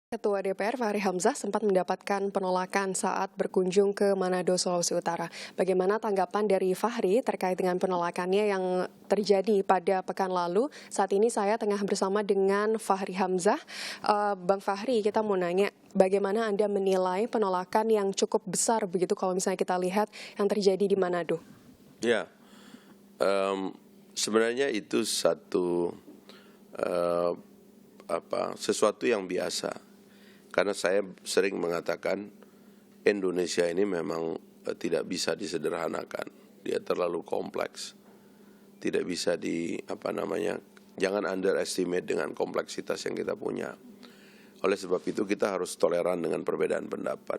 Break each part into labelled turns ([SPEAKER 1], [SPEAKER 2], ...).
[SPEAKER 1] Ketua DPR Fahri Hamzah sempat mendapatkan penolakan saat berkunjung ke Manado, Sulawesi Utara. Bagaimana tanggapan dari Fahri terkait dengan penolakannya yang terjadi pada pekan lalu? Saat ini saya tengah bersama dengan Fahri Hamzah. Bang Fahri, kita mau nanya, bagaimana Anda menilai penolakan yang cukup besar begitu kalau misalnya kita lihat yang terjadi di Manado?
[SPEAKER 2] Ya, sebenarnya itu sesuatu yang biasa. Karena saya sering mengatakan Indonesia ini memang tidak bisa disederhanakan. Dia terlalu kompleks. Tidak bisa jangan underestimate dengan kompleksitas yang kita punya. Oleh sebab itu kita harus toleran dengan perbedaan pendapat.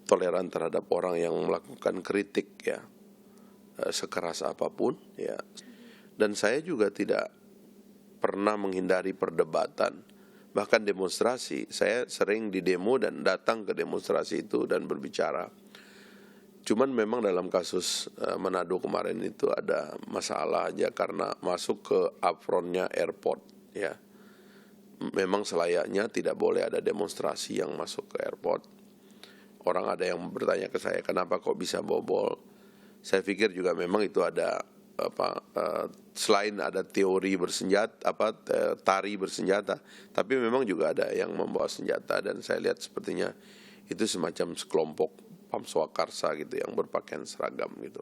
[SPEAKER 2] Toleran terhadap orang yang melakukan kritik ya. Sekeras apapun ya. Dan saya juga tidak pernah menghindari perdebatan. Bahkan demonstrasi, saya sering di demo dan datang ke demonstrasi itu dan berbicara. Cuman memang dalam kasus Manado kemarin itu ada masalah aja karena masuk ke apronnya airport ya. Memang selayaknya tidak boleh ada demonstrasi yang masuk ke airport. Orang ada yang bertanya ke saya, kenapa kok bisa bobol? Saya pikir juga memang itu ada selain ada teori tari bersenjata, tapi memang juga ada yang membawa senjata dan saya lihat sepertinya itu semacam sekelompok Pamswakarsa gitu yang berpakaian seragam gitu.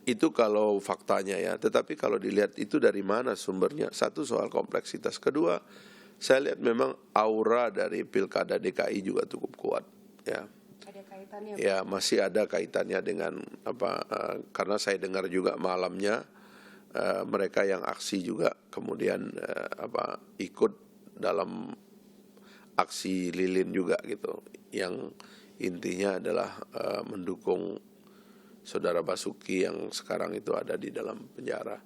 [SPEAKER 2] Itu kalau faktanya ya, tetapi kalau dilihat itu dari mana sumbernya? Satu, soal kompleksitas. Kedua, saya lihat memang aura dari Pilkada DKI juga cukup kuat ya.
[SPEAKER 1] Ada kaitannya?
[SPEAKER 2] Ya, masih ada kaitannya dengan karena saya dengar juga malamnya mereka yang aksi juga kemudian ikut dalam aksi lilin juga gitu, yang intinya adalah mendukung saudara Basuki yang sekarang itu ada di dalam penjara.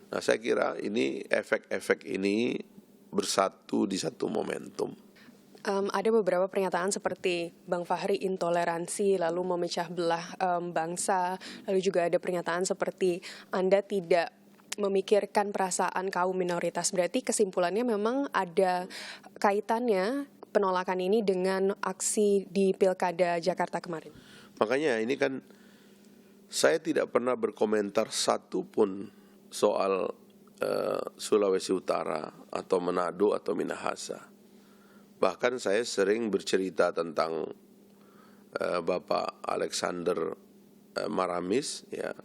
[SPEAKER 2] Nah, saya kira ini efek-efek ini bersatu di satu momentum.
[SPEAKER 1] Ada beberapa pernyataan seperti Bang Fahri intoleransi lalu memecah belah bangsa, lalu juga ada pernyataan seperti Anda tidak memikirkan perasaan kaum minoritas. Berarti kesimpulannya memang ada kaitannya penolakan ini dengan aksi di Pilkada Jakarta kemarin.
[SPEAKER 2] Makanya ini kan saya tidak pernah berkomentar satu pun soal Sulawesi Utara atau Manado atau Minahasa. Bahkan saya sering bercerita tentang Bapak Alexander Maramis ya,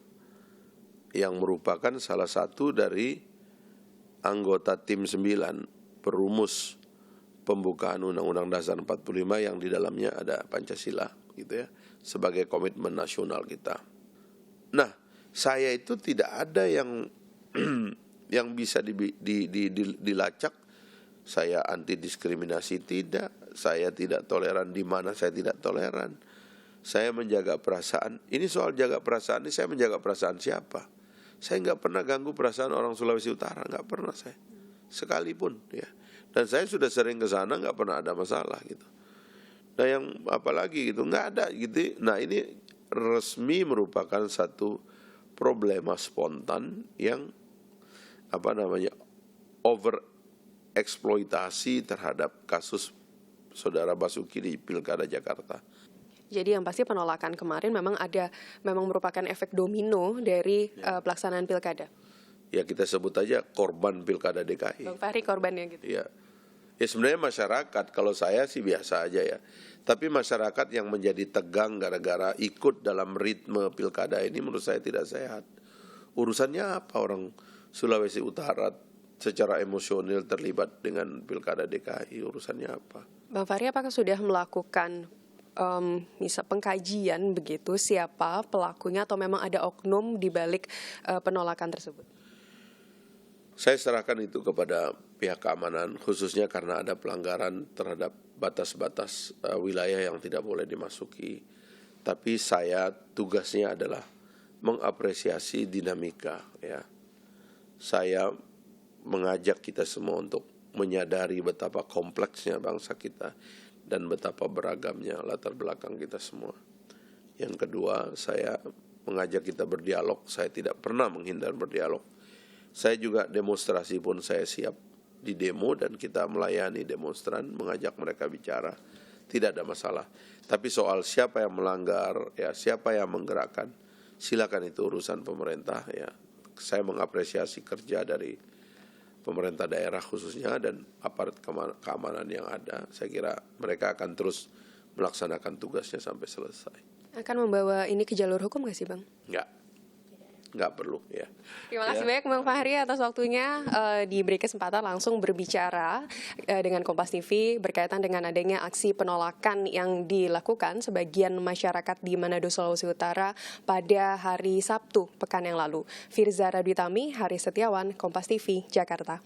[SPEAKER 2] yang merupakan salah satu dari anggota tim 9 perumus pembukaan Undang-Undang Dasar 45 yang di dalamnya ada Pancasila gitu ya, sebagai komitmen nasional kita. Nah, saya itu tidak ada yang yang bisa dilacak. Saya anti diskriminasi tidak, saya tidak toleran di mana saya tidak toleran. Saya menjaga perasaan. Ini soal jaga perasaan ini, saya menjaga perasaan siapa? Saya nggak pernah ganggu perasaan orang Sulawesi Utara, nggak pernah saya, sekalipun ya. Dan saya sudah sering ke sana, nggak pernah ada masalah gitu. Nah, yang apalagi gitu, nggak ada gitu. Nah, ini resmi merupakan satu problema spontan yang over eksploitasi terhadap kasus saudara Basuki di Pilkada Jakarta.
[SPEAKER 1] Jadi yang pasti penolakan kemarin memang merupakan efek domino dari pelaksanaan pilkada.
[SPEAKER 2] Ya, kita sebut aja korban Pilkada DKI.
[SPEAKER 1] Bang Fahri korbannya gitu.
[SPEAKER 2] Ya. Ya, sebenarnya masyarakat, kalau saya sih biasa aja ya. Tapi masyarakat yang menjadi tegang gara-gara ikut dalam ritme pilkada ini menurut saya tidak sehat. Urusannya apa orang Sulawesi Utara secara emosional terlibat dengan Pilkada DKI, urusannya apa?
[SPEAKER 1] Bang Fahri, apakah sudah melakukan pengkajian begitu siapa pelakunya atau memang ada oknum di balik penolakan tersebut?
[SPEAKER 2] Saya serahkan itu kepada pihak keamanan, khususnya karena ada pelanggaran terhadap batas-batas wilayah yang tidak boleh dimasuki. Tapi saya tugasnya adalah mengapresiasi dinamika ya. Saya mengajak kita semua untuk menyadari betapa kompleksnya bangsa kita dan betapa beragamnya latar belakang kita semua. Yang kedua, saya mengajak kita berdialog. Saya tidak pernah menghindar berdialog. Saya juga demonstrasi pun saya siap di demo dan kita melayani demonstran, mengajak mereka bicara, tidak ada masalah. Tapi soal siapa yang melanggar, ya siapa yang menggerakkan, silakan itu urusan pemerintah. Ya, saya mengapresiasi kerja dari pemerintah daerah khususnya dan aparat keamanan yang ada. Saya kira mereka akan terus melaksanakan tugasnya sampai selesai.
[SPEAKER 1] Akan membawa ini ke jalur hukum nggak sih Bang?
[SPEAKER 2] Nggak perlu ya.
[SPEAKER 1] Terima kasih banyak Bang Fahri atas waktunya, diberi kesempatan langsung berbicara dengan Kompas TV berkaitan dengan adanya aksi penolakan yang dilakukan sebagian masyarakat di Manado, Sulawesi Utara pada hari Sabtu pekan yang lalu. Firza Radwitami, Haris Setiawan, Kompas TV, Jakarta.